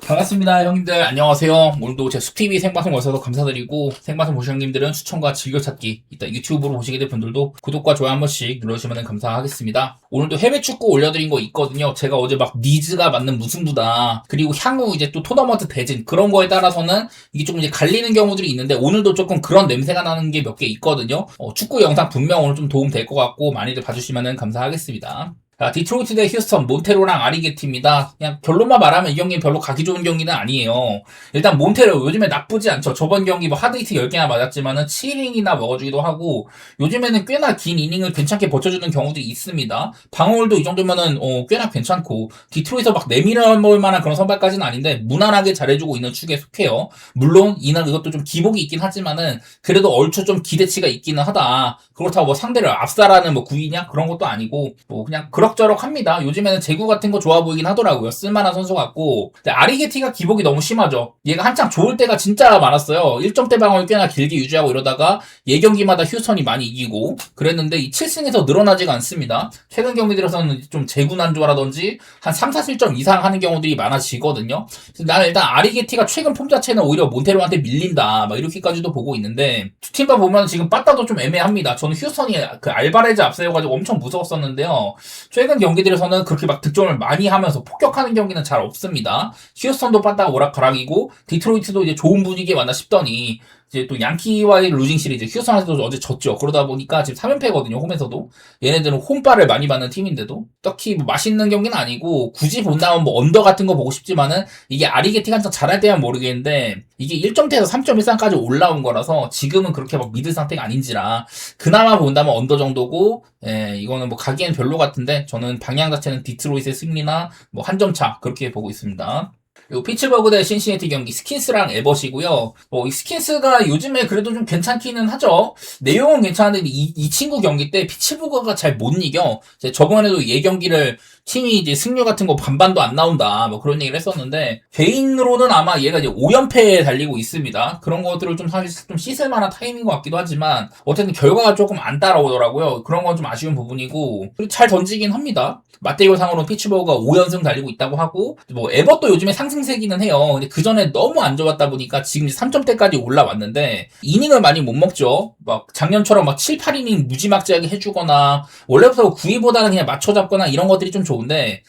반갑습니다, 형님들. 안녕하세요. 오늘도 제 숲TV 생방송 오셔서 감사드리고, 생방송 보시는 형님들은 추천과 즐겨찾기, 이따 유튜브로 보시게 될 분들도 구독과 좋아요 한 번씩 눌러주시면 감사하겠습니다. 오늘도 해외 축구 올려드린 거 있거든요. 제가 어제 막 니즈가 맞는 무승부다. 그리고 향후 이제 또 토너먼트 대진, 그런 거에 따라서는 이게 조금 이제 갈리는 경우들이 있는데, 오늘도 조금 그런 냄새가 나는 게 몇 개 있거든요. 축구 영상 분명 오늘 좀 도움 될 것 같고, 많이들 봐주시면 감사하겠습니다. 자, 디트로이트 대 휴스턴, 몬테로랑 아리게티입니다. 그냥 결론만 말하면 이 경기 별로 가기 좋은 경기는 아니에요. 일단 몬테로 요즘에 나쁘지 않죠. 저번 경기 뭐 하드히트 10개나 맞았지만은 7이닝이나 먹어주기도 하고, 요즘에는 꽤나 긴 이닝을 괜찮게 버텨주는 경우들이 있습니다. 방어율도 이 정도면은 꽤나 괜찮고, 디트로이트에서 막 내밀어 볼 만한 그런 선발까지는 아닌데 무난하게 잘해주고 있는 축에 속해요. 물론 이것도 좀 기복이 있긴 하지만은 그래도 얼추 좀 기대치가 있기는 하다. 그렇다고 뭐 상대를 압살하는 뭐 구위냐 그런 것도 아니고, 뭐 그냥 그럭저럭 합니다. 요즘에는 제구 같은 거 좋아 보이긴 하더라고요. 쓸만한 선수 같고. 근데 아리게티가 기복이 너무 심하죠. 얘가 한창 좋을 때가 진짜 많았어요. 1점대 방어를 꽤나 길게 유지하고 이러다가 예경기마다 휴스턴이 많이 이기고 그랬는데, 이 7승에서 늘어나지가 않습니다. 최근 경기들에서는 좀 제구 난조라든지 한 3, 4실점 이상 하는 경우들이 많아지거든요. 그래서 나는 일단 아리게티가 최근 폼 자체는 오히려 몬테로한테 밀린다, 막 이렇게까지도 보고 있는데, 두 팀 다 보면 지금 빠따도 좀 애매합니다. 저는 휴스턴이 그 알바레즈 앞세워가지고 엄청 무서웠었는데요. 최근 경기들에서는 그렇게 막 득점을 많이 하면서 폭격하는 경기는 잘 없습니다. 휴스턴도 빠따가 오락가락이고, 디트로이트도 이제 좋은 분위기에 왔나 싶더니 이제 또 양키와의 루징 시리즈, 휴스턴한테도 어제 졌죠. 그러다 보니까 지금 3연패거든요, 홈에서도. 얘네들은 홈발을 많이 받는 팀인데도 딱히 뭐 맛있는 경기는 아니고, 굳이 본다면 뭐 언더 같은 거 보고 싶지만은, 이게 아리게티가 한참 잘할 때면 모르겠는데 이게 1점대에서 3.13까지 올라온 거라서 지금은 그렇게 막 미드 상태가 아닌지라 그나마 본다면 언더 정도고, 이거는 뭐 가기엔 별로 같은데, 저는 방향 자체는 디트로이트의 승리나 뭐 한 점 차 그렇게 보고 있습니다. 그리고 피츠버그 대 신시내티 경기, 스킨스랑 에버시고요. 이 스킨스가 요즘에 그래도 좀 괜찮기는 하죠. 내용은 괜찮은데 이 친구 경기 때 피츠버그가 잘 못 이겨. 저번에도 얘 경기를 팀이 이제 승률 같은 거 반반도 안 나온다, 뭐 그런 얘기를 했었는데, 개인으로는 아마 얘가 이제 5연패에 달리고 있습니다. 그런 것들을 좀 사실 좀 씻을 만한 타이밍인 것 같기도 하지만, 어쨌든 결과가 조금 안 따라오더라고요. 그런 건 좀 아쉬운 부분이고, 그리고 잘 던지긴 합니다. 맞대결상으로 피츠버그가 5연승 달리고 있다고 하고, 뭐 에버도 요즘에 상승세기는 해요. 근데 그 전에 너무 안 좋았다 보니까 지금 3점대까지 올라왔는데, 이닝을 많이 못 먹죠. 막 작년처럼 막 7, 8이닝 무지막지하게 해주거나, 원래부터 9위보다는 그냥 맞춰 잡거나 이런 것들이 좀 좋은데,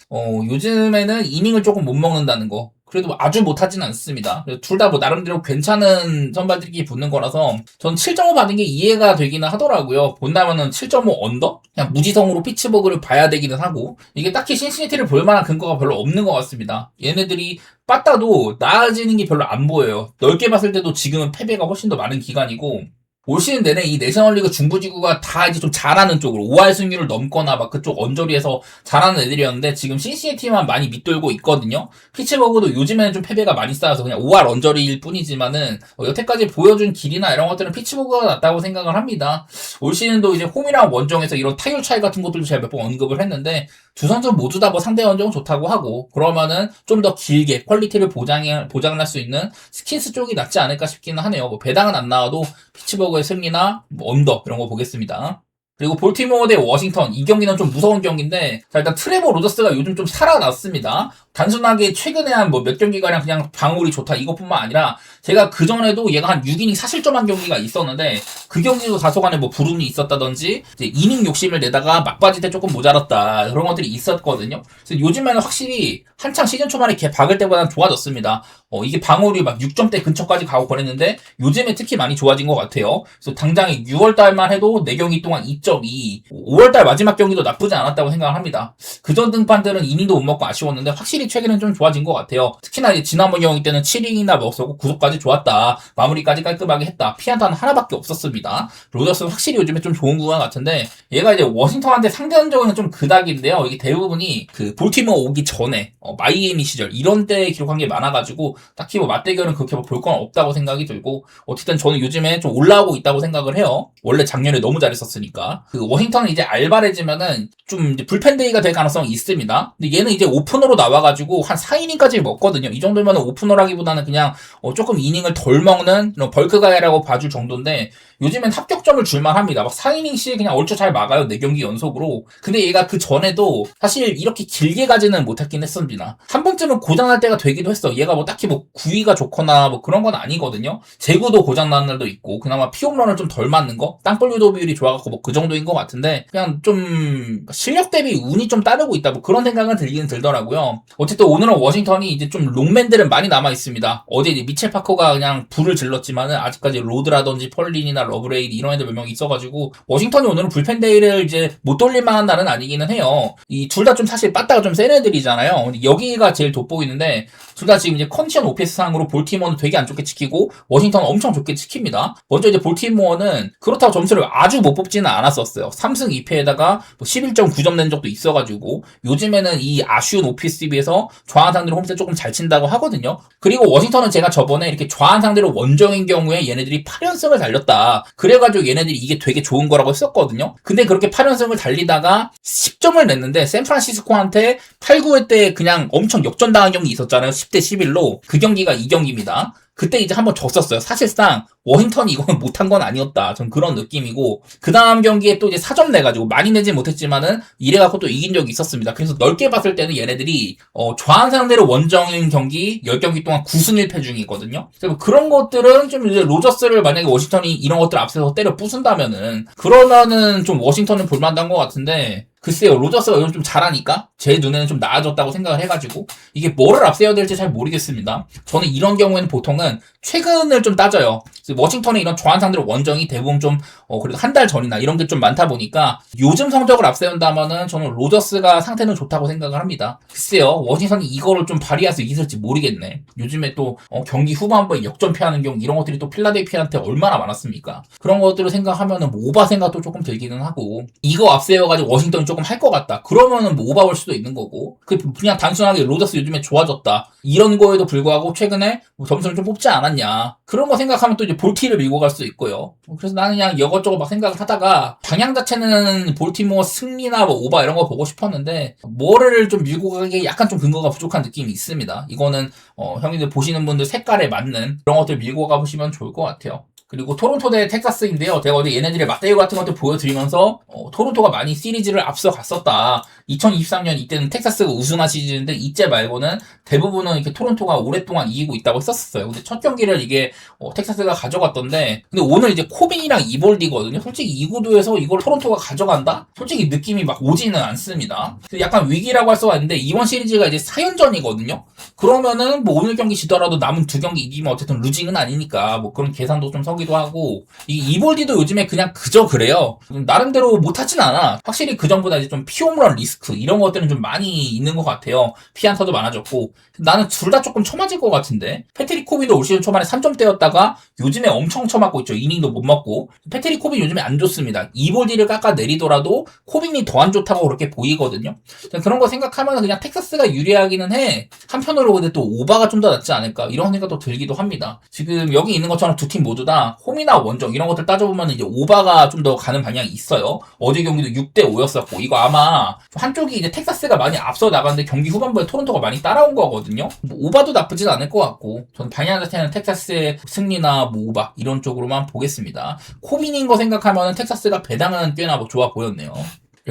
요즘에는 이닝을 조금 못 먹는다는 거. 그래도 아주 못하진 않습니다. 둘 다 뭐 나름대로 괜찮은 선발들끼리 붙는 거라서 전 7.5 받은 게 이해가 되기는 하더라고요. 본다면은 7.5 언더? 그냥 무지성으로 피츠버그를 봐야 되기는 하고, 이게 딱히 신시내티를 볼 만한 근거가 별로 없는 것 같습니다. 얘네들이 빠따도 나아지는 게 별로 안 보여요. 넓게 봤을 때도 지금은 패배가 훨씬 더 많은 기간이고, 올 시즌 내내 이 내셔널리그 중부지구가 다 이제 좀 잘하는 쪽으로 5할 승률을 넘거나 막 그쪽 언저리에서 잘하는 애들이었는데, 지금 신시내티만 많이 밑돌고 있거든요. 피츠버그도 요즘에는 좀 패배가 많이 쌓여서 그냥 5할 언저리일 뿐이지만은, 여태까지 보여준 길이나 이런 것들은 피츠버그가 낫다고 생각을 합니다. 올 시즌도 이제 홈이랑 원정에서 이런 타율 차이 같은 것들도 제가 몇 번 언급을 했는데, 두 선수 모두 다 뭐 상대 원정은 좋다고 하고, 그러면은 좀 더 길게 퀄리티를 보장할 수 있는 스킨스 쪽이 낫지 않을까 싶기는 하네요. 뭐 배당은 안 나와도 피츠버그의 승리나 뭐 언더 이런 거 보겠습니다. 그리고 볼티모어 대 워싱턴, 이 경기는 좀 무서운 경기인데, 자, 일단 트레버 로저스가 요즘 좀 살아났습니다. 단순하게 최근에 한 뭐 몇 경기가량 그냥 방울이 좋다 이것뿐만 아니라, 제가 그전에도 얘가 한 6이닝 사실점한 경기가 있었는데, 그 경기도 다소간에 뭐 불운이 있었다든지 이제 이닝 욕심을 내다가 막바지 때 조금 모자랐다, 그런 것들이 있었거든요. 그래서 요즘에는 확실히 한창 시즌 초반에 걔 박을 때보다는 좋아졌습니다. 이게 방울이 막 6점대 근처까지 가고 그랬는데 요즘에 특히 많이 좋아진 것 같아요. 그래서 당장에 6월달만 해도 4경기 동안 2.2, 5월달 마지막 경기도 나쁘지 않았다고 생각을 합니다. 그전 등판들은 이닝도 못 먹고 아쉬웠는데 확실히 최근엔 좀 좋아진 것 같아요. 특히나 이제 지난번 경기 때는 7이닝이나 먹었고 구속까지 좋았다, 마무리까지 깔끔하게 했다, 피안타는 하나밖에 없었습니다. 로저스는 확실히 요즘에 좀 좋은 구간 같은데, 얘가 이제 워싱턴한테 상대적으로는 좀 그닥인데요. 이게 대부분이 그 볼티모어 오기 전에 마이애미 시절 이런 때 기록한 게 많아가지고 딱히 뭐 맞대결은 그렇게 볼 건 없다고 생각이 들고, 어쨌든 저는 요즘에 좀 올라오고 있다고 생각을 해요. 원래 작년에 너무 잘했었으니까. 그 워싱턴은 이제 알바레지면은 좀 이제 불펜데이가 될 가능성이 있습니다. 근데 얘는 이제 오프너로 나와가지고 한 4이닝까지 먹거든요. 이 정도면 오프너라기보다는 그냥 조금 좀 이닝을 덜 먹는 이런 벌크 가이라고 봐줄 정도인데 요즘엔 합격점을 줄만 합니다. 막 4이닝씩 그냥 얼추 잘 막아요. 4경기 연속으로. 근데 얘가 그 전에도 사실 이렇게 길게 가지는 못했긴 했습니다. 한 번쯤은 고장날 때가 되기도 했어. 얘가 뭐 딱히 뭐 구위가 좋거나 뭐 그런 건 아니거든요. 제구도 고장나는 날도 있고 그나마 피홈런을 좀 덜 맞는 거? 땅볼 유도 비율이 좋아갖고 뭐 그 정도인 것 같은데 그냥 좀 실력 대비 운이 좀 따르고 있다 뭐 그런 생각은 들기는 들더라고요. 어쨌든 오늘은 워싱턴이 이제 좀 롱맨들은 많이 남아있습니다. 어제 이제 미첼 파커가 그냥 불을 질렀지만은 아직까지 로드라든지 펄린이나 러브레이드 이런 애들 몇 명 있어가지고 워싱턴이 오늘은 불펜데이를 이제 못 돌릴 만한 날은 아니기는 해요. 이 둘 다 좀 사실 빠따가 좀 센 애들이잖아요. 근데 여기가 제일 돋보이는데 둘 다 지금 이제 컨디션 OPS 상으로 볼티모어는 되게 안 좋게 지키고 워싱턴은 엄청 좋게 지킵니다. 먼저 이제 볼티모어는 그렇다고 점수를 아주 못 뽑지는 않았었어요. 3승 2패에다가 뭐 11.9점 낸 적도 있어가지고 요즘에는 이 아쉬운 OPS에 비해서 좌한 상대로 홈스 조금 잘 친다고 하거든요. 그리고 워싱턴은 제가 저번에 이렇게 좌한 상대로 원정인 경우에 얘네들이 8연승을 달렸다. 그래가지고 얘네들이 이게 되게 좋은 거라고 했었거든요. 근데 그렇게 8연승을 달리다가 10점을 냈는데 샌프란시스코한테 8, 9회 때 그냥 엄청 역전당한 경기 있었잖아요. 10대 11로. 그 경기가 이 경기입니다. 그때 이제 한번 졌었어요. 사실상 워싱턴이 이건 못한 건 아니었다. 전 그런 느낌이고 그 다음 경기에 또 이제 4점 내가지고 많이 내진 못했지만은 이래갖고 또 이긴 적이 있었습니다. 그래서 넓게 봤을 때는 얘네들이 좌한 상대로 원정인 경기 10경기 동안 9승 1패 중이거든요. 그런 것들은 좀 이제 로저스를 만약에 워싱턴이 이런 것들 앞서서 때려 부순다면은 그러면은 좀 워싱턴은 볼만한 것 같은데 글쎄요, 로저스가 요즘 좀 잘하니까 제 눈에는 좀 나아졌다고 생각을 해가지고 이게 뭐를 앞세워야 될지 잘 모르겠습니다. 저는 이런 경우에는 보통은 최근을 좀 따져요. 워싱턴의 이런 좌한 상대로 원정이 대부분 좀 그래도 한 달 전이나 이런 게 좀 많다 보니까 요즘 성적을 앞세운다면은 저는 로저스가 상태는 좋다고 생각을 합니다. 글쎄요, 워싱턴이 이거를 좀 발휘할 수 있을지 모르겠네. 요즘에 또 경기 후반부에 역전패하는 경우 이런 것들이 또 필라델피아한테 얼마나 많았습니까? 그런 것들을 생각하면은 뭐 오바 생각도 조금 들기는 하고 이거 앞세워가지고 워싱턴이 조금 할 것 같다. 그러면은 뭐 오바 올 수도 있는 거고 그냥 단순하게 로저스 요즘에 좋아졌다. 이런 거에도 불구하고 최근에 뭐 점수를 좀 뽑지 않았냐. 그런 거 생각하면 또 이제 볼티를 밀고 갈 수도 있고요. 그래서 나는 그냥 이것저것 막 생각을 하다가 방향 자체는 볼티모어 승리나 뭐 오바 이런 거 보고 싶었는데 뭐를 좀 밀고 가기에 약간 좀 근거가 부족한 느낌이 있습니다. 이거는 형님들 보시는 분들 색깔에 맞는 그런 것들 밀고 가보시면 좋을 것 같아요. 그리고 토론토 대 텍사스인데요. 제가 어제 얘네들의 맞대결 같은 것들 보여드리면서 토론토가 많이 시리즈를 앞서 갔었다. 2023년 이때는 텍사스가 우승한 시즌인데 이때 말고는 대부분은 이렇게 토론토가 오랫동안 이기고 있다고 했었어요. 근데 첫 경기를 이게 텍사스가 가져갔던데 근데 오늘 이제 코빈이랑 이볼디거든요. 솔직히 이 구도에서 이걸 토론토가 가져간다? 솔직히 느낌이 막 오지는 않습니다. 약간 위기라고 할 수가 있는데 이번 시리즈가 이제 4연전이거든요. 그러면은 뭐 오늘 경기 지더라도 남은 2경기 이기면 어쨌든 루징은 아니니까 뭐 그런 계산도 좀 서기도 하고 이볼디도 요즘에 그냥 그저 그래요. 나름대로 못하진 않아. 확실히 그전보다 이제 좀 피홈런 리스크 이런 것들은 좀 많이 있는 것 같아요. 피안타도 많아졌고 나는 둘 다 조금 처맞을 것 같은데 패트릭 코빈도 올 시즌 초반에 3점대였다가 요즘에 엄청 처맞고 있죠. 이닝도 못 먹고 패트릭 코빈 요즘에 안 좋습니다. 이볼디를 깎아내리더라도 코빈이 더 안 좋다고 그렇게 보이거든요. 그런 거 생각하면 그냥 텍사스가 유리하기는 해. 한편으로 근데 또 오바가 좀 더 낫지 않을까 이런 생각도 들기도 합니다. 지금 여기 있는 것처럼 두 팀 모두 다 홈이나 원정 이런 것들 따져보면 이제 오바가 좀 더 가는 방향이 있어요. 어제 경기도 6대5였었고 이거 아마 한쪽이 이제 텍사스가 많이 앞서 나갔는데 경기 후반부에 토론토가 많이 따라온 거거든요. 뭐 오바도 나쁘진 않을 것 같고 저는 방향 자체는 텍사스의 승리나 뭐 오바 이런 쪽으로만 보겠습니다. 코빈인 거 생각하면 텍사스가 배당은 꽤나 뭐 좋아 보였네요.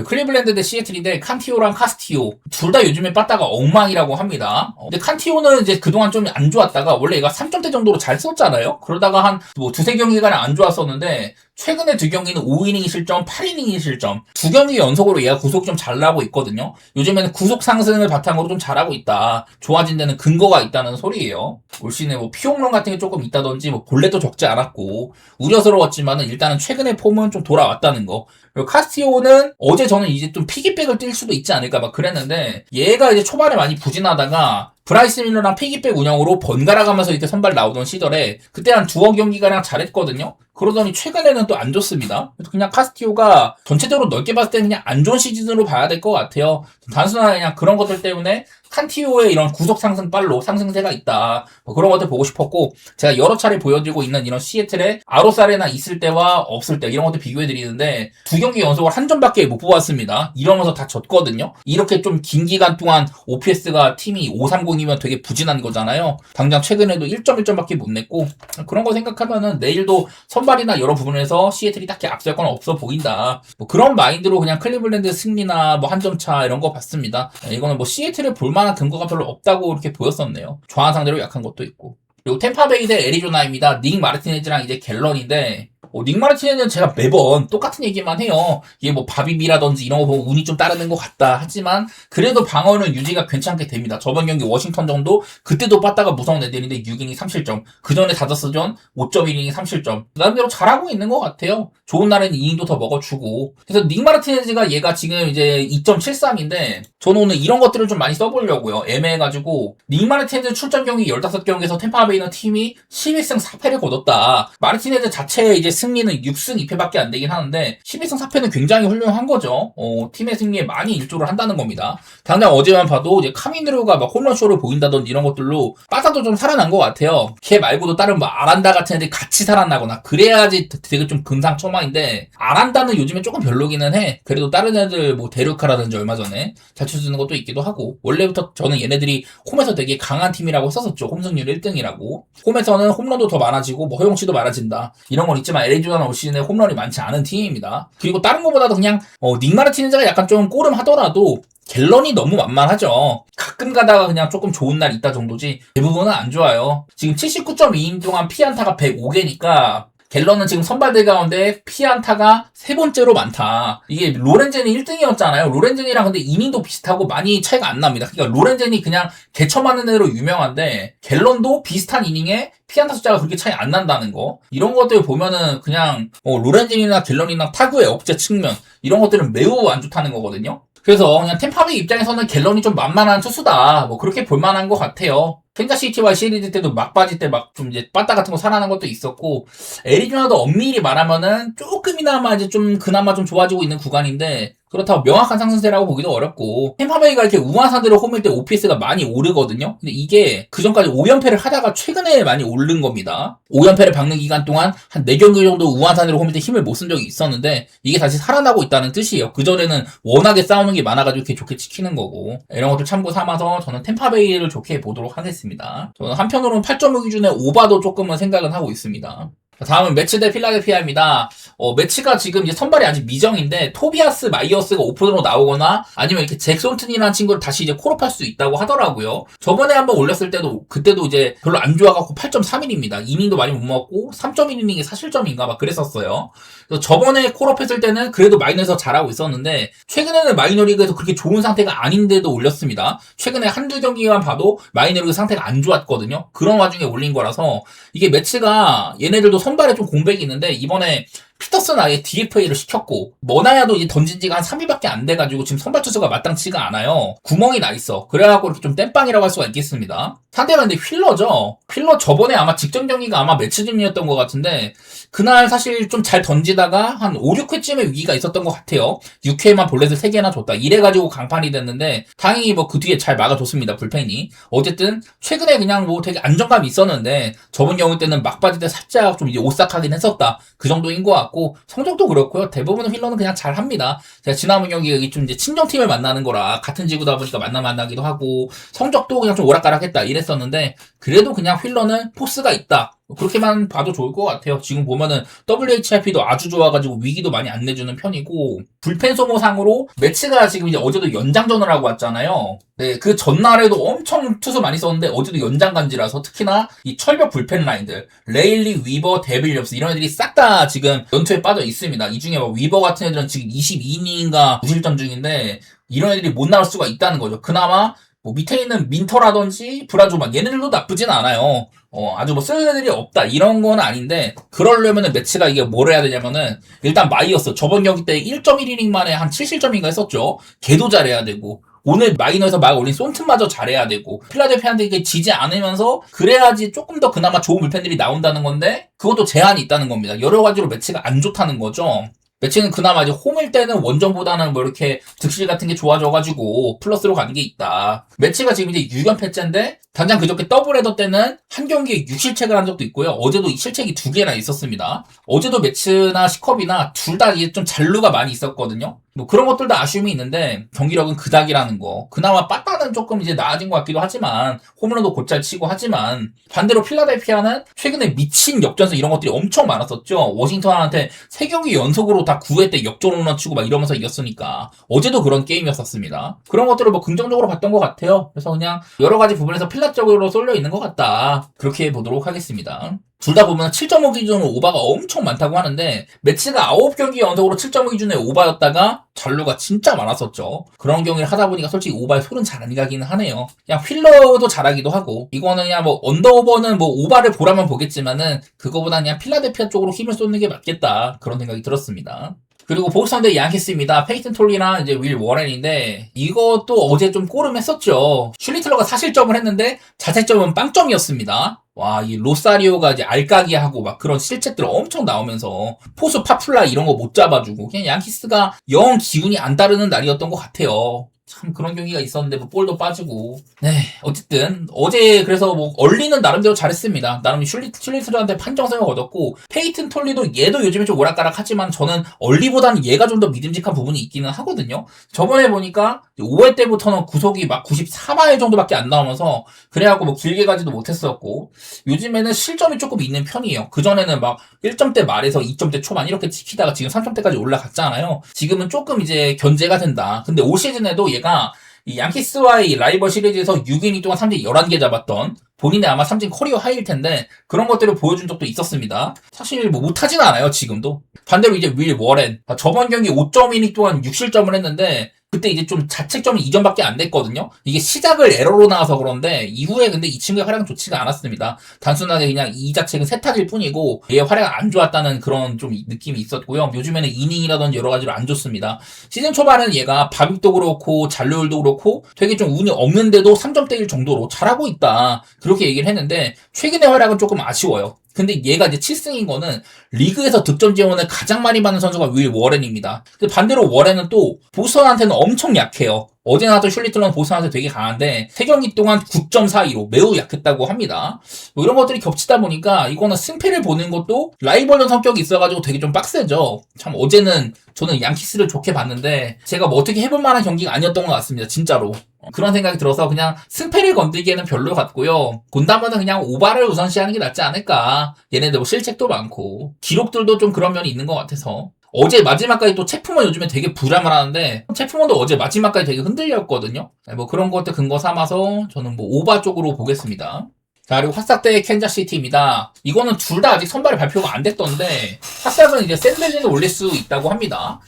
클리블랜드 대 시애틀인데 칸티오랑 카스티오 둘 다 요즘에 빠따가 엉망이라고 합니다. 근데 칸티오는 이제 그동안 좀 안 좋았다가 원래 얘가 3점대 정도로 잘 썼잖아요. 그러다가 한 뭐 두세 경기간 안 좋았었는데 최근에 2경기는 5이닝 실점, 8이닝 실점 2경기 연속으로 얘가 구속 좀 잘 나고 있거든요. 요즘에는 구속 상승을 바탕으로 좀 잘하고 있다. 좋아진 데는 근거가 있다는 소리예요. 올 시즌에 뭐 피홈런 같은 게 조금 있다든지 뭐 볼넷도 적지 않았고 우려스러웠지만은 일단은 최근에 폼은 좀 돌아왔다는 거. 그리고 카스티오는 어제 저는 이제 좀 피기백을 뛸 수도 있지 않을까 막 그랬는데 얘가 이제 초반에 많이 부진하다가 브라이스 밀러랑 피기백 운영으로 번갈아 가면서 이때 선발 나오던 시절에 그때 한 2경기가량 잘했거든요. 그러더니 최근에는 또 안 좋습니다. 그래서 그냥 카스티오가 전체적으로 넓게 봤을 때 그냥 안 좋은 시즌으로 봐야 될 것 같아요. 단순하게 그냥 그런 것들 때문에 칸티오의 이런 구속 상승빨로 상승세가 있다. 뭐 그런 것들 보고 싶었고 제가 여러 차례 보여드리고 있는 이런 시애틀의 아로사레나 있을 때와 없을 때 이런 것들 비교해드리는데 2경기 연속을 한 점밖에 못 뽑았습니다. 이러면서 다 졌거든요. 이렇게 좀 긴 기간 동안 OPS가 팀이 530 부분이면 되게 부진한 거잖아요. 당장 최근에도 1.1점밖에 못 냈고 그런 거 생각하면은 내일도 선발이나 여러 부분에서 시애틀이 딱히 앞설 건 없어 보인다. 뭐 그런 마인드로 그냥 클리블랜드 승리나 뭐 한 점 차 이런 거 봤습니다. 이거는 뭐 시애틀을 볼 만한 근거가 별로 없다고 이렇게 보였었네요. 좌한 상대로 약한 것도 있고. 그리고 템파베이 대 애리조나입니다. 닉 마르티네즈랑 이제 갤런인데 닉 마르티네즈는 제가 매번 똑같은 얘기만 해요. 이게 뭐 바비비라든지 이런 거 보면 운이 좀 따르는 것 같다 하지만 그래도 방어는 유지가 괜찮게 됩니다. 저번 경기 워싱턴 정도 그때도 빠따가 무서운 애들인데 6이닝 3실점 그 전에 다저스전 5.1이닝 3실점 나름대로 잘하고 있는 것 같아요. 좋은 날에는 이닝도 더 먹어주고 그래서 닉 마르티네즈가 얘가 지금 이제 2.73인데 저는 오늘 이런 것들을 좀 많이 써보려고요. 애매해가지고 닉 마르티네즈 출전 경기 15경기에서 템파베이는 팀이 11승 4패를 거뒀다. 마르티네즈 자체의 이제 승리는 6승 2패밖에 안 되긴 하는데 12승 4패는 굉장히 훌륭한 거죠. 팀의 승리에 많이 일조를 한다는 겁니다. 당장 어제만 봐도 이제 카미누루가 막 홈런쇼를 보인다든지 이런 것들로 빠따도 좀 살아난 것 같아요. 걔 말고도 다른 뭐 아란다 같은 애들이 같이 살아나거나 그래야지 되게 좀 금상첨화인데 아란다는 요즘에 조금 별로기는 해. 그래도 다른 애들 뭐 데루카라든지 얼마 전에 잘 쳐주는 것도 있기도 하고 원래부터 저는 얘네들이 홈에서 되게 강한 팀이라고 썼었죠. 홈승률 1등이라고. 홈에서는 홈런도 더 많아지고 뭐 허용치도 많아진다. 이런 건 있지만 애리조나는 올 시즌에 홈런이 많지 않은 팀입니다. 그리고 다른 것보다도 그냥 닉 마르티네즈가 약간 좀 꼬름하더라도 갤런이 너무 만만하죠. 가끔 가다가 그냥 조금 좋은 날 있다 정도지 대부분은 안 좋아요. 지금 79.2인 동안 피안타가 105개니까 갤런은 지금 선발들 가운데 피안타가 세 번째로 많다. 이게 로렌젠이 1등이었잖아요. 로렌젠이랑 근데 이닝도 비슷하고 많이 차이가 안 납니다. 그러니까 로렌젠이 그냥 개쳐 맞는 애로 유명한데 갤런도 비슷한 이닝에 피안타 숫자가 그렇게 차이 안 난다는 거. 이런 것들 보면은 그냥 로렌젠이나 갤런이나 타구의 억제 측면 이런 것들은 매우 안 좋다는 거거든요. 그래서 그냥 템파베이 입장에서는 갤런이 좀 만만한 투수다. 뭐 그렇게 볼만한 것 같아요. 캔자시티와 시리즈 때도 막바지 때 막 좀 이제 빠따 같은 거 살아난 것도 있었고 애리조나도 엄밀히 말하면은 조금이나마 이제 좀 그나마 좀 좋아지고 있는 구간인데 그렇다고 명확한 상승세라고 보기도 어렵고 템파베이가 이렇게 우한 상대로 홈일 때 OPS가 많이 오르거든요. 근데 이게 그전까지 5연패를 하다가 최근에 많이 오른 겁니다. 5연패를 박는 기간 동안 한 4경기 정도 우한 상대로 홈일 때 힘을 못 쓴 적이 있었는데 이게 다시 살아나고 있다는 뜻이에요. 그전에는 워낙에 싸우는 게 많아가지고 이렇게 좋게 지키는 거고 이런 것들 참고 삼아서 저는 템파베이를 좋게 보도록 하겠습니다. 저는 한편으로는 8.5 기준에 오바도 조금은 생각은 하고 있습니다. 다음은 매치 대 필라델피아입니다. 매치가 지금 이제 선발이 아직 미정인데 토비아스 마이어스가 오픈으로 나오거나 아니면 이렇게 잭 솔튼이라는 친구를 다시 이제 콜업할 수 있다고 하더라고요. 저번에 한번 올렸을 때도 그때도 이제 별로 안 좋아갖고 8.3인입니다. 이닝도 많이 못 먹고 3.1이닝이 4실점인가 막 그랬었어요. 그래서 저번에 콜업했을 때는 그래도 마이너에서 잘하고 있었는데 최근에는 마이너리그에서 그렇게 좋은 상태가 아닌데도 올렸습니다. 최근에 한두 경기만 봐도 마이너리그 상태가 안 좋았거든요. 그런 와중에 올린 거라서 이게 매치가 얘네들도 선발에 좀 공백이 있는데 이번에 피터슨 아예 DFA를 시켰고 머나야도 이제 던진 지가 한 3일밖에 안 돼가지고 지금 선발 투수가 마땅치가 않아요. 구멍이 나 있어. 그래갖고 이렇게 좀 땜빵이라고 할 수가 있겠습니다. 상대가 근데 휠러죠. 휠러 저번에 아마 직전 경기가 아마 매치 중이었던 것 같은데 그날 사실 좀 잘 던지다가 한 5, 6회쯤에 위기가 있었던 것 같아요. 6회만 볼넷을 3개나 줬다. 이래가지고 강판이 됐는데 다행히 뭐 그 뒤에 잘 막아줬습니다. 불펜이. 어쨌든 최근에 그냥 뭐 되게 안정감이 있었는데 저번 경우 때는 막바지 때 살짝 좀 이제 오싹하긴 했었다. 그 정도인 것 같고 성적도 그렇고요. 대부분 휠러는 그냥 잘합니다. 제가 지난번 경기가 좀 이제 친정팀을 만나는 거라 같은 지구다 보니까 만나기도 하고 성적도 그냥 좀 오락가락했다 이랬었는데 그래도 그냥 휠러는 포스가 있다. 그렇게만 봐도 좋을 것 같아요. 지금 보면은 WHIP도 아주 좋아가지고 위기도 많이 안 내주는 편이고 불펜 소모상으로 매치가 지금 이제 어제도 연장전을 하고 왔잖아요. 네, 그 전날에도 엄청 투수 많이 썼는데 어제도 연장간지라서 특히나 이 철벽 불펜 라인들 레일리, 위버, 데빌리엄스 이런 애들이 싹 다 지금 연투에 빠져 있습니다. 이 중에 뭐 위버 같은 애들은 지금 22이닝인가 무실점 중인데 이런 애들이 못 나올 수가 있다는 거죠. 그나마 뭐 밑에 있는 민터라든지 브라조만 얘네들도 나쁘진 않아요. 아주 뭐 쓰는 애들이 없다 이런 건 아닌데 그러려면은 매치가 이게 뭘 해야 되냐면은 일단 마이어스 저번 경기 때 1.1이닝 만에 한 7실점인가 했었죠. 걔도 잘해야 되고 오늘 마이너에서 막 올린 손튼마저 잘해야 되고 필라델피아한테 이게 지지 않으면서 그래야지 조금 더 그나마 좋은 불펜들이 나온다는 건데 그것도 제한이 있다는 겁니다. 여러 가지로 매치가 안 좋다는 거죠. 매치는 그나마 이제 홈일 때는 원정보다는 뭐 이렇게 득실 같은 게 좋아져가지고 플러스로 가는 게 있다. 매치가 지금 이제 6연패째인데 당장 그저께 더블헤더 때는 한 경기에 6실책을 한 적도 있고요. 어제도 이 실책이 2개나 있었습니다. 어제도 매치나 시컵이나 둘 다 좀 잔루가 많이 있었거든요. 뭐 그런 것들도 아쉬움이 있는데 경기력은 그닥이라는 거. 그나마 빠따는 조금 이제 나아진 것 같기도 하지만 홈런도 곧잘 치고 하지만 반대로 필라델피아는 최근에 미친 역전승 이런 것들이 엄청 많았었죠. 워싱턴한테 3경기 연속으로 다 9회 때 역전 홈런 치고 막 이러면서 이겼으니까 어제도 그런 게임이었었습니다. 그런 것들을 뭐 긍정적으로 봤던 것 같아요. 그래서 그냥 여러 가지 부분에서 필라 쪽으로 쏠려 있는 것 같다. 그렇게 보도록 하겠습니다. 둘 다 보면 7.5 기준으로 오바가 엄청 많다고 하는데 매치가 9경기 연속으로 7.5 기준의 오바였다가 잔루가 진짜 많았었죠. 그런 경기를 하다 보니까 솔직히 오바에 손은 잘 안 가기는 하네요. 그냥 휠러도 잘하기도 하고 이거는 그냥 뭐 언더오버는 뭐 오바를 보라면 보겠지만은 그거보다 그냥 필라델피아 쪽으로 힘을 쏟는 게 맞겠다 그런 생각이 들었습니다. 그리고 보스턴 대 양키스입니다. 페이튼 톨리랑 이제 윌 워렌인데 이것도 어제 좀 꼬름했었죠. 슐리틀러가 사실점을 했는데 자책점은 빵점이었습니다. 와, 이 로사리오가 이제 알까기하고 막 그런 실책들 엄청 나오면서 포수 파플라 이런 거 못 잡아주고 그냥 양키스가 영 기운이 안 따르는 날이었던 것 같아요. 참 그런 경기가 있었는데 뭐 볼도 빠지고 네 어쨌든 어제 그래서 뭐 얼리는 나름대로 잘했습니다. 나름 슐리트한테 판정승을 얻었고 페이튼 톨리도 얘도 요즘에 좀 오락가락하지만 저는 얼리보다는 얘가 좀 더 믿음직한 부분이 있기는 하거든요. 저번에 보니까 5회 때부터는 구속이 막 94마일 정도밖에 안 나오면서 그래갖고 뭐 길게 가지도 못했었고 요즘에는 실점이 조금 있는 편이에요. 그전에는 막 1점대 말에서 2점대 초반 이렇게 지키다가 지금 3점대까지 올라갔잖아요. 지금은 조금 이제 견제가 된다. 근데 올 시즌에도 얘가 이 양키스와의 라이벌 시리즈에서 6이닝 동안 삼진 11개 잡았던 본인의 아마 삼진 커리어 하이일 텐데 그런 것들을 보여준 적도 있었습니다. 사실 뭐 못하진 않아요 지금도. 반대로 이제 윌 워렌 저번 경기 5.이닝 동안 6실점을 했는데 그때 이제 좀 자책점이 2점밖에 안 됐거든요. 이게 시작을 에러로 나와서 그런데 이후에 근데 이 친구의 활약은 좋지가 않았습니다. 단순하게 그냥 이 자책은 세타일 뿐이고 얘의 활약이 안 좋았다는 그런 좀 느낌이 있었고요. 요즘에는 이닝이라든지 여러 가지로 안 좋습니다. 시즌 초반에는 얘가 바빅도 그렇고 잔류율도 그렇고 되게 좀 운이 없는데도 3점대일 정도로 잘하고 있다. 그렇게 얘기를 했는데 최근의 활약은 조금 아쉬워요. 근데 얘가 이제 7승인 거는 리그에서 득점 지원을 가장 많이 받는 선수가 윌 워렌입니다. 근데 반대로 워렌은 또 보스턴한테는 엄청 약해요. 어제 나왔던 슐리틀러는 보스턴한테 되게 강한데 3경기 동안 9.42로 매우 약했다고 합니다. 뭐 이런 것들이 겹치다 보니까 이거는 승패를 보는 것도 라이벌전 성격이 있어가지고 되게 좀 빡세죠. 참 어제는 저는 양키스를 좋게 봤는데 제가 뭐 어떻게 해볼 만한 경기가 아니었던 것 같습니다. 진짜로. 그런 생각이 들어서 그냥 승패를 건들기에는 별로 같고요. 본다면은 그냥 오바를 우선시하는 게 낫지 않을까. 얘네들 뭐 실책도 많고 기록들도 좀 그런 면이 있는 것 같아서 어제 마지막까지 또 체프먼 요즘에 되게 부담을 하는데 체프먼도 어제 마지막까지 되게 흔들렸거든요. 뭐 그런 것들 근거 삼아서 저는 뭐 오바 쪽으로 보겠습니다. 자, 그리고 화싹 대 캔자시티입니다. 이거는 둘 다 아직 선발이 발표가 안 됐던데 화싹은 이제 샌들린을 올릴 수 있다고 합니다.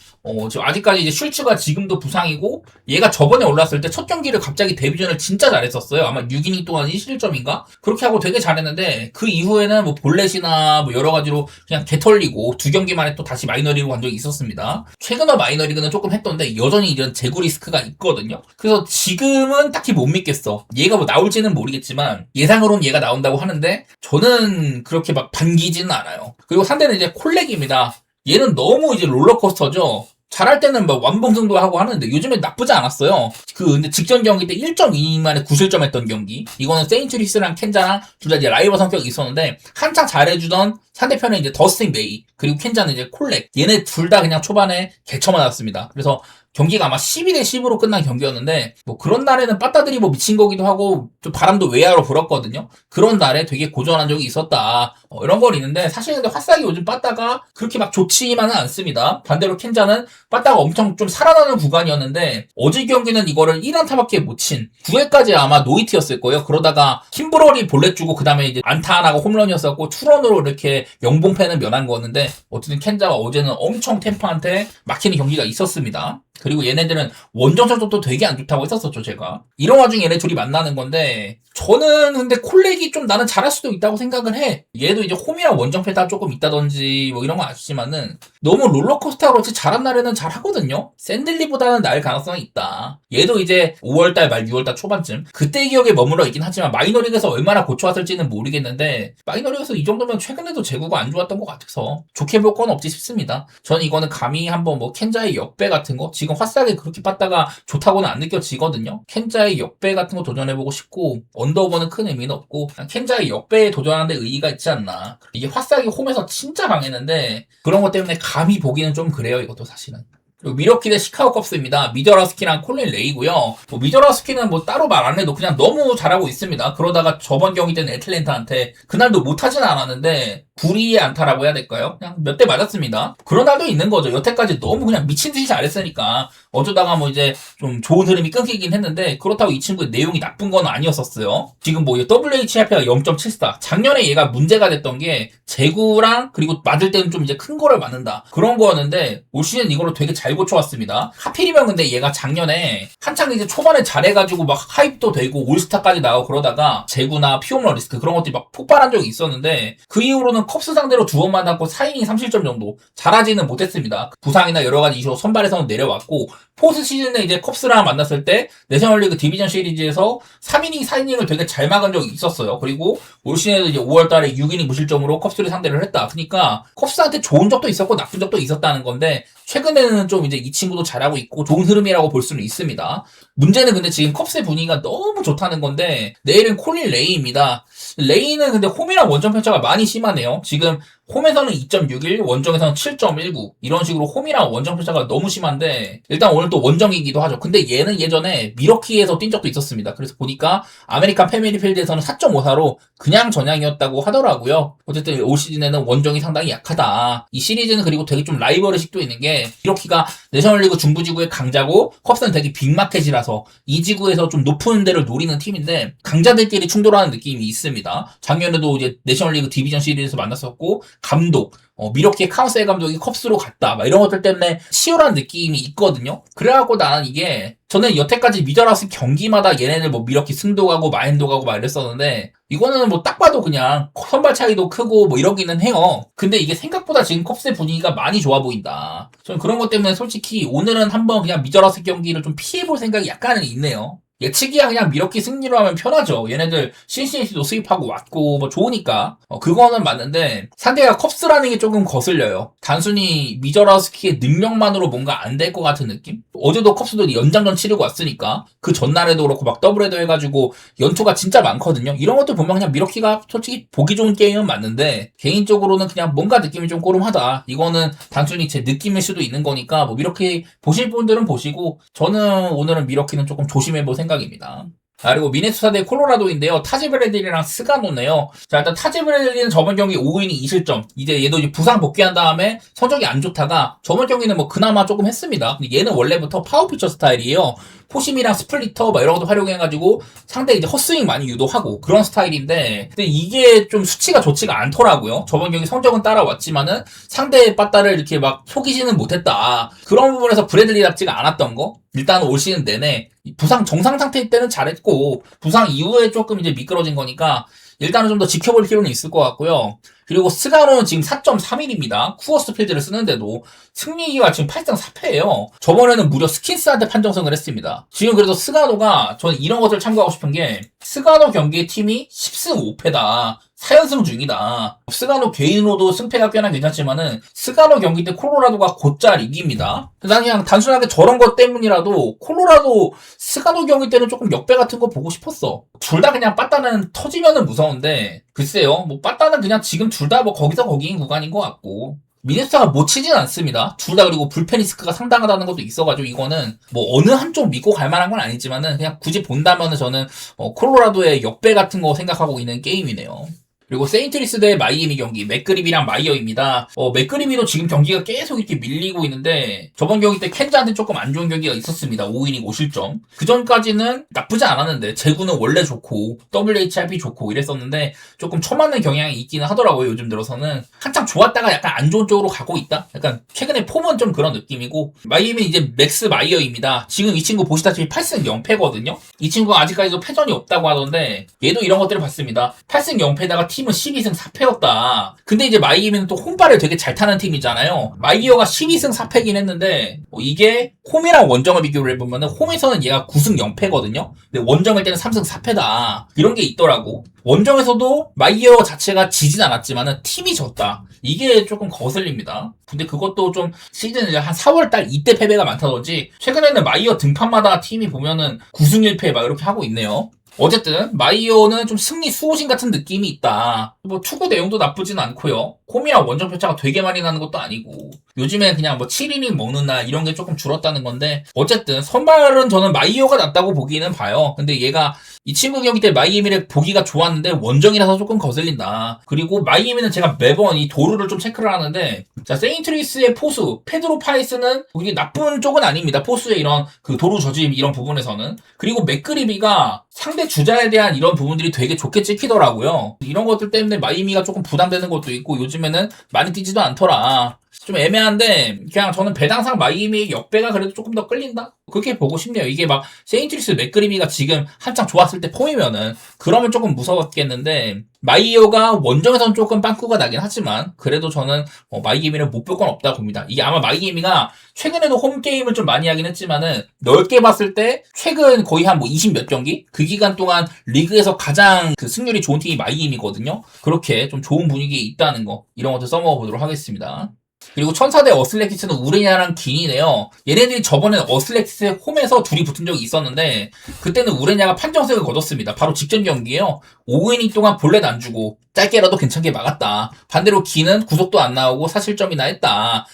지금 아직까지 이제 슐츠가 지금도 부상이고 얘가 저번에 올랐을 때 첫 경기를 갑자기 데뷔전을 진짜 잘했었어요. 아마 6이닝 동안 1실점인가? 그렇게 하고 되게 잘했는데 그 이후에는 뭐 볼넷이나 뭐 여러 가지로 그냥 개털리고 2경기 만에 또 다시 마이너리그로 간 적이 있었습니다. 최근에 마이너리그는 조금 했던데 여전히 이런 재구 리스크가 있거든요. 그래서 지금은 딱히 못 믿겠어. 얘가 뭐 나올지는 모르겠지만 예상으로는 얘가 나온다고 하는데 저는 그렇게 막 반기지는 않아요. 그리고 상대는 이제 콜렉입니다. 얘는 너무 이제 롤러코스터죠. 잘할 때는 막 완봉승도 하고 하는데 요즘에 나쁘지 않았어요. 근데 직전 경기 때 1.2이닝 만에 9실점 했던 경기. 이거는 세인트루이스랑 켄자랑 둘 다 이제 라이벌 성격이 있었는데 한창 잘해주던 상대편에 이제 더스틴 메이 그리고 켄자는 이제 콜렉. 얘네 둘 다 그냥 초반에 개쳐 맞았습니다. 그래서 경기가 아마 12대 10으로 끝난 경기였는데 뭐 그런 날에는 빠따들이 뭐 미친 거기도 하고 좀 바람도 외야로 불었거든요. 그런 날에 되게 고전한 적이 있었다. 이런 건 있는데 사실 근데 화싹이 요즘 빠따가 그렇게 막 좋지만은 않습니다. 반대로 켄자는 빠따가 엄청 좀 살아나는 구간이었는데 어제 경기는 이거를 1안타밖에 못 친 9회까지 아마 노히트였을 거예요. 그러다가 킴브럴이 볼넷 주고 그 다음에 이제 안타 하나가 홈런이었었고 투런으로 이렇게 영봉패는 면한 거였는데 어쨌든 켄자가 어제는 엄청 템파한테 막히는 경기가 있었습니다. 그리고 얘네들은 원정적도 되게 안 좋다고 했었었죠, 제가. 이런 와중에 얘네 둘이 만나는 건데, 저는 근데 콜렉이 좀 나는 잘할 수도 있다고 생각을 해. 얘도 이제 홈이랑 원정패 다 조금 있다든지 뭐 이런 건 아시지만은 너무 롤러코스터가 그렇지 잘한 날에는 잘하거든요. 샌들리보다는 나을 가능성이 있다. 얘도 이제 5월달 말 6월달 초반쯤 그때 기억에 머물러 있긴 하지만 마이너리그에서 얼마나 고쳐왔을지는 모르겠는데 마이너리그에서 이 정도면 최근에도 제구가 안 좋았던 것 같아서 좋게 볼 건 없지 싶습니다. 전 이거는 감히 한번 뭐 켄자의 역배 같은 거 지금 화싹이 그렇게 봤다가 좋다고는 안 느껴지거든요. 켄자의 역배 같은 거 도전해보고 싶고 언더오버는 큰 의미는 없고 켄자의 역배에 도전하는 데 의의가 있지 않나. 이게 화싹이 홈에서 진짜 강했는데 그런 것 때문에 감히 보기는 좀 그래요. 이것도 사실은. 그리고 미러키 대 시카고 컵스입니다. 미저라스키랑 콜린 레이고요. 뭐 미저라스키는 뭐 따로 말 안 해도 그냥 너무 잘하고 있습니다. 그러다가 저번 경기 때는 애틀랜타한테 그날도 못하진 않았는데 불의의 안타라고 해야 될까요? 그냥 몇 대 맞았습니다. 그런 날도 있는 거죠. 여태까지 너무 그냥 미친 듯이 잘했으니까 어쩌다가 뭐 이제 좀 좋은 흐름이 끊기긴 했는데 그렇다고 이 친구의 내용이 나쁜 건 아니었었어요. 지금 뭐 WHIP가 0.74. 작년에 얘가 문제가 됐던 게 제구랑 그리고 맞을 때는 좀 이제 큰 거를 맞는다. 그런 거였는데 올 시즌 이걸로 되게 잘 고쳐왔습니다. 하필이면 근데 얘가 작년에 한창 이제 초반에 잘해가지고 막 하입도 되고 올스타까지 나오고 그러다가 제구나 피홈런 리스크 그런 것들이 막 폭발한 적이 있었는데 그 이후로는 컵스 상대로 2번 맞았고 4이닝 3실점 정도 잘하지는 못했습니다. 부상이나 여러 가지 이슈로 선발에서는 내려왔고 포스트 시즌에 이제 컵스랑 만났을 때 내셔널리그 디비전 시리즈에서 3이닝 4이닝을 되게 잘 막은 적이 있었어요. 그리고 올 시즌에도 이제 5월달에 6이닝 무실점으로 컵스를 상대를 했다. 그러니까 컵스한테 좋은 적도 있었고 나쁜 적도 있었다는 건데 최근에는 좀 이제 이 친구도 잘하고 있고 좋은 흐름이라고 볼 수는 있습니다. 문제는 근데 지금 컵스의 분위기가 너무 좋다는 건데 내일은 콜린 레이입니다. 레이는 근데 홈이랑 원정 편차가 많이 심하네요. 지금 홈에서는 2.61, 원정에서는 7.19 이런 식으로 홈이랑 원정 편차가 너무 심한데 일단 오늘 또 원정이기도 하죠. 근데 얘는 예전에 미러키에서 뛴 적도 있었습니다. 그래서 보니까 아메리칸 패밀리 필드에서는 4.54로 그냥 전향이었다고 하더라고요. 어쨌든 올 시즌에는 원정이 상당히 약하다. 이 시리즈는 그리고 되게 좀 라이벌의식도 있는 게 미러키가 내셔널리그 중부지구의 강자고 컵스는 되게 빅마켓이라서 이 지구에서 좀 높은 데를 노리는 팀인데 강자들끼리 충돌하는 느낌이 있습니다. 작년에도 이제 내셔널리그 디비전 시리즈에서 만났었고 감독, 미러키의 카운셀 감독이 컵스로 갔다. 막 이런 것들 때문에 치열한 느낌이 있거든요. 그래갖고 나는 이게, 저는 여태까지 미저라스 경기마다 얘네들 뭐 미러키 승도 가고 마인도 가고 막 이랬었는데, 이거는 뭐 딱 봐도 그냥 선발 차이도 크고 뭐 이러기는 해요. 근데 이게 생각보다 지금 컵스의 분위기가 많이 좋아 보인다. 저는 그런 것 때문에 솔직히 오늘은 한번 그냥 미저라스 경기를 좀 피해볼 생각이 약간은 있네요. 예측이야 그냥 미러키 승리로 하면 편하죠. 얘네들 신시내티도 수입하고 왔고 뭐 좋으니까 그거는 맞는데 상대가 컵스라는 게 조금 거슬려요. 단순히 미저라스키의 능력만으로 뭔가 안 될 것 같은 느낌? 어제도 컵스도 연장전 치르고 왔으니까 그 전날에도 그렇고 막 더블헤더 해가지고 연투가 진짜 많거든요. 이런 것들 보면 그냥 미러키가 솔직히 보기 좋은 게임은 맞는데 개인적으로는 그냥 뭔가 느낌이 좀 꼬름하다. 이거는 단순히 제 느낌일 수도 있는 거니까 뭐 미러키 보실 분들은 보시고 저는 오늘은 미러키는 조금 조심해볼 생각입니다. 그리고 미네소타 대 콜로라도인데요. 타지 브래들리랑 스가노네요. 자, 일단 타지 브래들리는 저번 경기 5이닝 2실점. 이제 얘도 이제 부상 복귀한 다음에 성적이 안 좋다가 저번 경기는 뭐 그나마 조금 했습니다. 근데 얘는 원래부터 파워 피처 스타일이에요. 포심이랑 스플리터 막 이런 것도 활용해가지고 상대 이제 헛스윙 많이 유도하고 그런 스타일인데 근데 이게 좀 수치가 좋지가 않더라고요. 저번 경기 성적은 따라왔지만은 상대의 빠따를 이렇게 막 속이지는 못했다. 그런 부분에서 브래들리답지가 않았던 거. 일단 올 시즌 내내 부상 정상 상태일 때는 잘했고 부상 이후에 조금 이제 미끄러진 거니까 일단은 좀 더 지켜볼 필요는 있을 것 같고요. 그리고 스가노는 지금 4.31입니다. 쿠어스 필드를 쓰는데도 승리기가 지금 8승 4패예요. 저번에는 무려 스킨스한테 판정승을 했습니다. 지금 그래도 스가노가 저는 이런 것들 참고하고 싶은 게 스가노 경기의 팀이 10승 5패다. 4연승 중이다. 스가노 개인으로도 승패가 꽤나 괜찮지만은 스가노 경기 때 콜로라도가 곧잘 이깁니다. 난 그냥 단순하게 저런 것 때문이라도 콜로라도 스가노 경기 때는 조금 역배 같은 거 보고 싶었어. 둘 다 그냥 빠따는 터지면은 무서운데 글쎄요. 뭐 빠따는 그냥 지금 둘 다 뭐 거기서 거기인 구간인 것 같고 미네소타가 못 치진 않습니다. 둘 다 그리고 불펜 리스크가 상당하다는 것도 있어가지고 이거는 뭐 어느 한쪽 믿고 갈 만한 건 아니지만은 그냥 굳이 본다면은 저는 콜로라도의 역배 같은 거 생각하고 있는 게임이네요. 그리고 세인트리스 대 마이애미 경기 맥그리비랑 마이어입니다. 맥그리비도 지금 경기가 계속 이렇게 밀리고 있는데 저번 경기 때 켄자한테 조금 안 좋은 경기가 있었습니다. 5이닝 5실점. 그 전까지는 나쁘지 않았는데 제구는 원래 좋고 WHIP 좋고 이랬었는데 조금 처맞는 경향이 있기는 하더라고요. 요즘 들어서는 한창 좋았다가 약간 안 좋은 쪽으로 가고 있다. 약간 최근에 폼은 좀 그런 느낌이고 마이애미는 이제 맥스 마이어입니다. 지금 이 친구 보시다시피 8승 0패거든요. 이 친구가 아직까지도 패전이 없다고 하던데 얘도 이런 것들을 봤습니다. 8승 0패다가 팀은 12승 4패였다. 근데 이제 마이애미는 또 홈발을 되게 잘 타는 팀이잖아요. 마이어가 12승 4패긴 했는데 이게 홈이랑 원정을 비교를 해보면은 홈에서는 얘가 9승 0패거든요. 근데 원정일 때는 3승 4패다. 이런 게 있더라고. 원정에서도 마이어 자체가 지진 않았지만은 팀이 졌다. 이게 조금 거슬립니다. 근데 그것도 좀 시즌 이제 한 4월달 이때 패배가 많다든지 최근에는 마이어 등판마다 팀이 보면은 9승 1패 막 이렇게 하고 있네요. 어쨌든 마이어는 좀 승리 수호신 같은 느낌이 있다. 뭐 투구 내용도 나쁘진 않고요. 홈이랑 원정 편차가 되게 많이 나는 것도 아니고 요즘에 그냥 뭐 7이닝 먹는 날 이런 게 조금 줄었다는 건데 어쨌든 선발은 저는 마이어가 낫다고 보기는 봐요. 근데 얘가 이 친구 경기 때 마이애미를 보기가 좋았는데 원정이라서 조금 거슬린다. 그리고 마이애미는 제가 매번 이 도루를 좀 체크를 하는데 자 세인트루이스의 포수 페드로 파이스는 그게 나쁜 쪽은 아닙니다. 포수의 이런 그 도루 저짐 이런 부분에서는. 그리고 맥그리비가 상대 주자에 대한 이런 부분들이 되게 좋게 찍히더라고요. 이런 것들 때문에 마이애미가 조금 부담되는 것도 있고 요즘에는 많이 뛰지도 않더라. 좀 애매한데 그냥 저는 배당상 마이애미의 역배가 그래도 조금 더 끌린다? 그렇게 보고 싶네요. 이게 막 세인트루이스 맥그리비가 지금 한창 좋았을 때 폼이면은 그러면 조금 무서웠겠는데 마이어가 원정에서는 조금 빵꾸가 나긴 하지만 그래도 저는 마이애미를 못 볼 건 없다고 봅니다. 이게 아마 마이애미가 최근에도 홈게임을 좀 많이 하긴 했지만은 넓게 봤을 때 최근 거의 한 뭐 20 몇 경기? 그 기간 동안 리그에서 가장 그 승률이 좋은 팀이 마이애미거든요. 그렇게 좀 좋은 분위기에 있다는 거 이런 것들 써먹어 보도록 하겠습니다. 그리고 천사대 어슬레티스는 우레냐랑 긴이네요. 얘네들이 저번에 어슬레티스 홈에서 둘이 붙은 적이 있었는데 그때는 우레냐가 판정승을 거뒀습니다. 바로 직전 경기에요. 5이닝 동안 볼넷 안 주고 짧게라도 괜찮게 막았다. 반대로 긴은 구속도 안 나오고 사실점이나 했다.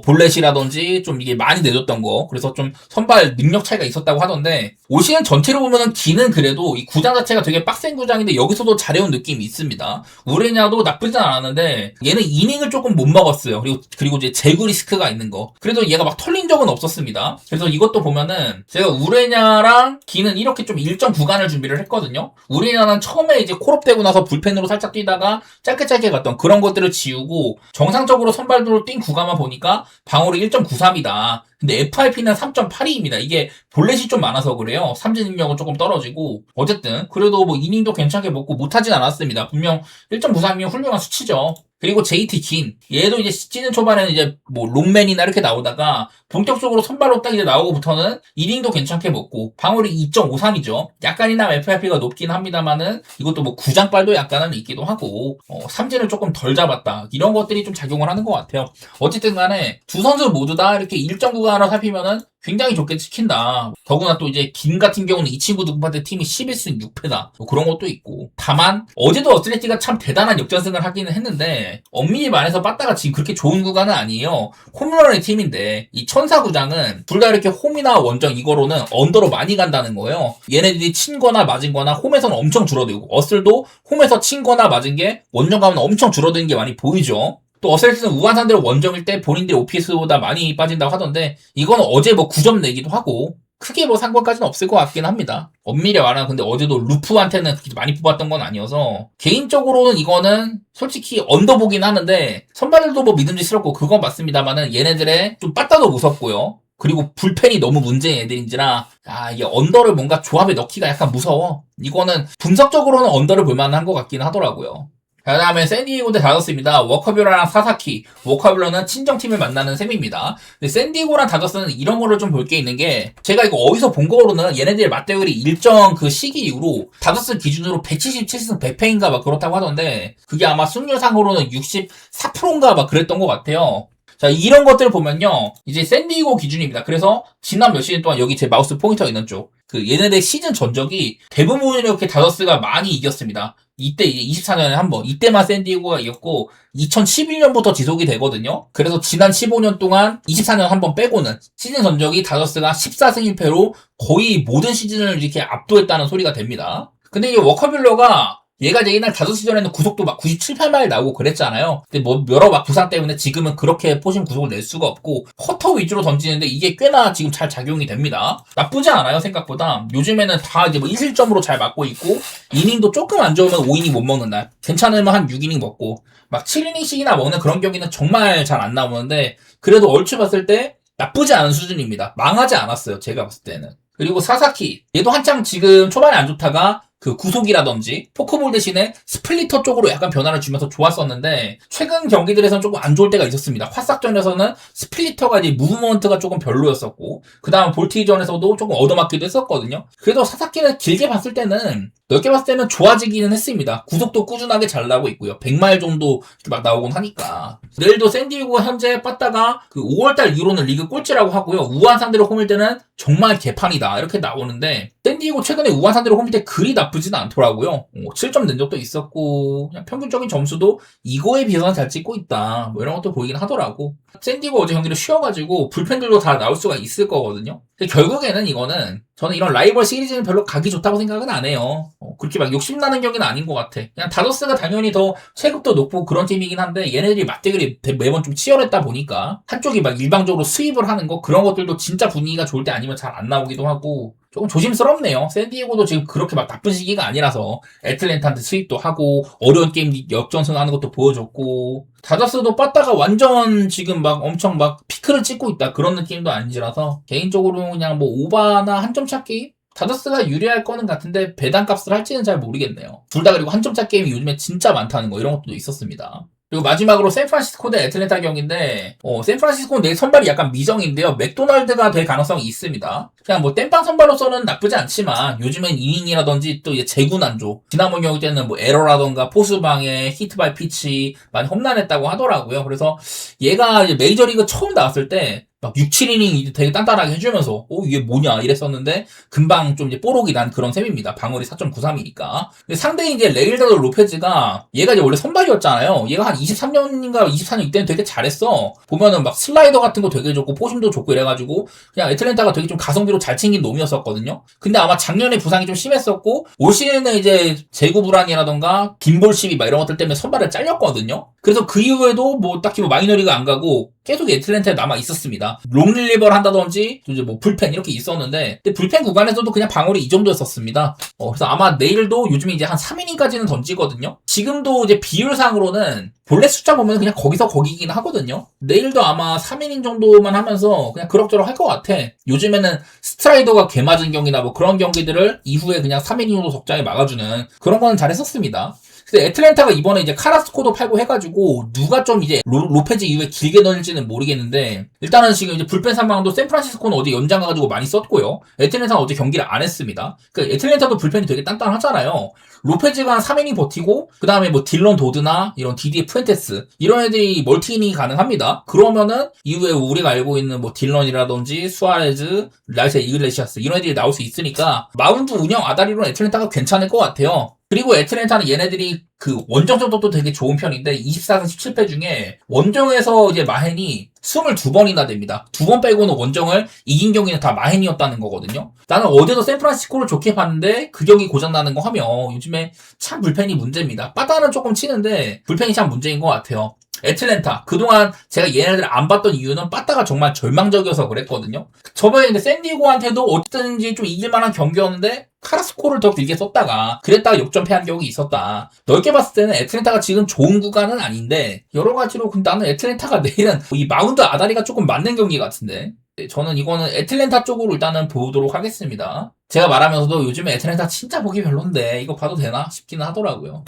볼넷이라든지 좀 이게 많이 내줬던 거. 그래서 좀 선발 능력 차이가 있었다고 하던데 올 시즌 전체로 보면은 긴은 그래도 이 구장 자체가 되게 빡센 구장인데 여기서도 잘해온 느낌이 있습니다. 우레냐도 나쁘진 않았는데 얘는 이닝을 조금 못 먹었어요. 그리고 이제 제구 리스크가 있는 거. 그래도 얘가 막 털린 적은 없었습니다. 그래서 이것도 보면은 제가 우레냐랑 긴은 이렇게 좀 일정 구간을 준비를 했거든요. 우레냐는 처음에 이제 콜업되고 나서 불펜으로 살짝 뛰다가 짧게 갔던 그런 것들을 지우고 정상적으로 선발도로 뛴 구간만 보니까 방어율이 1.93이다. 근데 FIP는 3.82입니다. 이게 볼넷이 좀 많아서 그래요. 삼진 능력은 조금 떨어지고 어쨌든 그래도 뭐 이닝도 괜찮게 먹고 못하진 않았습니다. 분명 1.93이면 훌륭한 수치죠. 그리고 JT 긴 얘도 이제 시즌 초반에는 이제 뭐 롱맨이나 이렇게 나오다가 본격적으로 선발로 딱 이제 나오고부터는 이닝도 괜찮게 먹고 방어율이 2.53이죠. 약간이나 FIP가 높긴 합니다만은 이것도 뭐 구장발도 약간은 있기도 하고 삼진을 조금 덜 잡았다. 이런 것들이 좀 작용을 하는 것 같아요. 어쨌든 간에 두 선수 모두 다 이렇게 일정 구간으로 살피면은 굉장히 좋게 찍힌다. 더구나 또 이제 긴 같은 경우는 이 친구 누구한테 팀이 11승 6패다. 뭐 그런 것도 있고. 다만 어제도 어슬레티가 참 대단한 역전승을 하기는 했는데 엄밀히 말해서 빠따가 지금 그렇게 좋은 구간은 아니에요. 홈런의 팀인데 이 천사구장은 둘 다 이렇게 홈이나 원정 이거로는 언더로 많이 간다는 거예요. 얘네들이 친거나 맞은 거나 홈에서는 엄청 줄어들고 어슬도 홈에서 친거나 맞은 게 원정 가면 엄청 줄어드는 게 많이 보이죠. 또 어셀티는 우한산대로 원정일 때 본인들의 OPS보다 많이 빠진다고 하던데 이거는 어제 뭐 9점 내기도 하고 크게 뭐 상관까지는 없을 것 같긴 합니다. 엄밀히 말하면 근데 어제도 루프한테는 그렇게 많이 뽑았던 건 아니어서 개인적으로는 이거는 솔직히 언더보긴 하는데 선발들도 뭐 믿음직스럽고 그건 맞습니다만은 얘네들의 좀 빠따도 무섭고요. 그리고 불펜이 너무 문제인 애들인지라 이게 언더를 뭔가 조합에 넣기가 약간 무서워. 이거는 분석적으로는 언더를 볼만한 것 같긴 하더라고요. 그 다음에 샌디에고 대 다저스입니다. 워커뷰러랑 사사키. 워커뷰러는 친정팀을 만나는 셈입니다. 근데 샌디에고랑 다저스는 이런 거를 좀 볼 게 있는 게 제가 이거 어디서 본 거로는 얘네들 맞대결이 일정 그 시기 이후로 다저스 기준으로 177승 100패인가 막 그렇다고 하던데 그게 아마 승률상으로는 64%인가 막 그랬던 것 같아요. 자, 이런 것들을 보면요. 이제 샌디에고 기준입니다. 그래서 지난 몇 시즌 동안 여기 제 마우스 포인터 있는 쪽. 얘네들 시즌 전적이 대부분 이렇게 다저스가 많이 이겼습니다. 이때 이제 24년에 한 번, 이때만 샌디에고가 이겼고 2011년부터 지속이 되거든요. 그래서 지난 15년 동안 24년 한 번 빼고는 시즌 전적이 다저스가 14승 1패로 거의 모든 시즌을 이렇게 압도했다는 소리가 됩니다. 근데 이 워커빌러가 얘가 이제 옛날 다저스 시절에는 구속도 막 97, 8마일 나오고 그랬잖아요. 근데 뭐 여러 막 부상 때문에 지금은 그렇게 포심 구속을 낼 수가 없고 커터 위주로 던지는데 이게 꽤나 지금 잘 작용이 됩니다. 나쁘지 않아요 생각보다. 요즘에는 다 이제 뭐 1실점으로 잘 맞고 있고 이닝도 조금 안 좋으면 5이닝 못 먹는 날, 괜찮으면 한 6이닝 먹고 막 7이닝씩이나 먹는 그런 경기는 정말 잘 안 나오는데 그래도 얼추 봤을 때 나쁘지 않은 수준입니다. 망하지 않았어요 제가 봤을 때는. 그리고 사사키 얘도 한창 지금 초반에 안 좋다가 그 구속이라든지 포크볼 대신에 스플리터 쪽으로 약간 변화를 주면서 좋았었는데 최근 경기들에서는 조금 안 좋을 때가 있었습니다. 화싹전에서는 스플리터가 이제 무브먼트가 조금 별로였었고 그 다음 볼티전에서도 조금 얻어맞기도 했었거든요. 그래도 사사키는 길게 봤을 때는 넓게 봤을 때는 좋아지기는 했습니다. 구속도 꾸준하게 잘 나오고 있고요. 100마일 정도 막 나오곤 하니까. 내일도 샌디에고가 현재 빠따가 그 5월달 이후로는 리그 꼴찌라고 하고요. 우한 상대로 홈일 때는 정말 개판이다 이렇게 나오는데 샌디에고 최근에 우한 상대로 홈일 때 그리 나쁘지는 않더라고요. 7점 낸 적도 있었고 그냥 평균적인 점수도 이거에 비해서는 잘 찍고 있다. 뭐 이런 것도 보이긴 하더라고. 샌디고 어제 경기를 쉬어가지고 불펜들도 다 나올 수가 있을 거거든요. 근데 결국에는 이거는 저는 이런 라이벌 시리즈는 별로 가기 좋다고 생각은 안 해요. 그렇게 막 욕심나는 경기는 아닌 것 같아. 그냥 다저스가 당연히 더 체급도 높고 그런 팀이긴 한데 얘네들이 맞대결이 매번 좀 치열했다 보니까 한쪽이 막 일방적으로 수입을 하는 거 그런 것들도 진짜 분위기가 좋을 때 아니면 잘 안 나오기도 하고 조금 조심스럽네요. 샌디에고도 지금 그렇게 막 나쁜 시기가 아니라서 애틀랜타한테 수입도 하고 어려운 게임 역전승하는 것도 보여줬고 다저스도 빠따가 완전 지금 막 엄청 막 피크를 찍고 있다 그런 느낌도 아니라서 개인적으로 그냥 뭐 오바나 한 점 차 게임? 다저스가 유리할 거는 같은데 배당값을 할지는 잘 모르겠네요. 둘 다 그리고 한 점 차 게임이 요즘에 진짜 많다는 거 이런 것도 있었습니다. 그리고 마지막으로 샌프란시스코 대 애틀랜타 경기인데 샌프란시스코는 내 선발이 약간 미정인데요. 맥도날드가 될 가능성이 있습니다. 그냥 뭐 땜빵 선발로서는 나쁘지 않지만 요즘엔 이닝이라든지 또 이제 재구난조 지난번 경기 때는 뭐 에러라던가 포수방해 히트바이 피치 많이 험난했다고 하더라고요. 그래서 얘가 이제 메이저리그 처음 나왔을 때 막 6, 7이닝 되게 단단하게 해주면서 이게 뭐냐 이랬었는데 금방 좀 이제 뽀록이 난 그런 셈입니다. 방어리 4.93이니까. 상대인 이제 레일다도 로페즈가 얘가 이제 원래 선발이었잖아요. 얘가 한 23년인가 24년 이때는 되게 잘했어. 보면은 막 슬라이더 같은 거 되게 좋고 포심도 좋고 이래가지고 그냥 애틀랜타가 되게 좀 가성비로 잘 챙긴 놈이었었거든요. 근데 아마 작년에 부상이 좀 심했었고 올 시즌에 이제 재구 불안이라던가 긴볼십이 막 이런 것들 때문에 선발을 잘렸거든요. 그래서 그 이후에도 뭐 딱히 뭐 마이너리그 안 가고 계속 애틀랜타에 남아 있었습니다. 롱릴리버를 한다든지 이제 뭐 불펜 이렇게 있었는데 근데 불펜 구간에서도 그냥 방어리 이 정도였었습니다. 그래서 아마 내일도 요즘에 이제 한 3이닝까지는 던지거든요. 지금도 이제 비율상으로는 본래 숫자 보면 그냥 거기서 거기긴 하거든요. 내일도 아마 3이닝 정도만 하면서 그냥 그럭저럭 할 것 같아. 요즘에는 스트라이더가 개맞은 경기나 뭐 그런 경기들을 이후에 그냥 3이닝으로 적장에 막아주는 그런 거는 잘했었습니다. 근데 애틀랜타가 이번에 이제 카라스코도 팔고 해가지고 누가 좀 이제 로페즈 이후에 길게 던질지는 모르겠는데 일단은 지금 이제 불펜 상황도 샌프란시스코는 어제 연장 가가지고 많이 썼고요. 애틀랜타는 어제 경기를 안 했습니다. 그러니까 애틀랜타도 불펜이 되게 단단하잖아요. 로페즈가 한 3이닝 버티고 그 다음에 뭐 딜런 도드나 이런 디디에 푸엔테스 이런 애들이 멀티이닝이 가능합니다. 그러면은 이후에 우리가 알고 있는 뭐 딜런이라든지 수아레즈, 라이세 이글레시아스 이런 애들이 나올 수 있으니까 마운드 운영 아다리로는 애틀랜타가 괜찮을 것 같아요. 그리고 애틀랜타는 얘네들이 그 원정적도 되게 좋은 편인데 24승 17패 중에 원정에서 이제 마헨이 22번이나 됩니다. 2번 빼고는 원정을 이긴 경기는 다 마헨이었다는 거거든요. 나는 어제도 샌프란시스코를 좋게 봤는데 그 경기 고장나는 거 하면 요즘에 참 불펜이 문제입니다. 빠따는 조금 치는데 불펜이 참 문제인 것 같아요. 애틀랜타 그동안 제가 얘네들 안 봤던 이유는 빠따가 정말 절망적이어서 그랬거든요. 저번에 근데 샌디에고한테도 어쨌든지 좀 이길만한 경기였는데 카라스코를 더 길게 썼다가 그랬다가 역전패한 경우가 있었다. 넓게 봤을 때는 애틀랜타가 지금 좋은 구간은 아닌데 여러 가지로 근데 나는 애틀랜타가 내일은 이 마운드 아다리가 조금 맞는 경기 같은데 저는 이거는 애틀랜타 쪽으로 일단은 보도록 하겠습니다. 제가 말하면서도 요즘에 애틀랜타 진짜 보기 별론데 이거 봐도 되나 싶기는 하더라고요.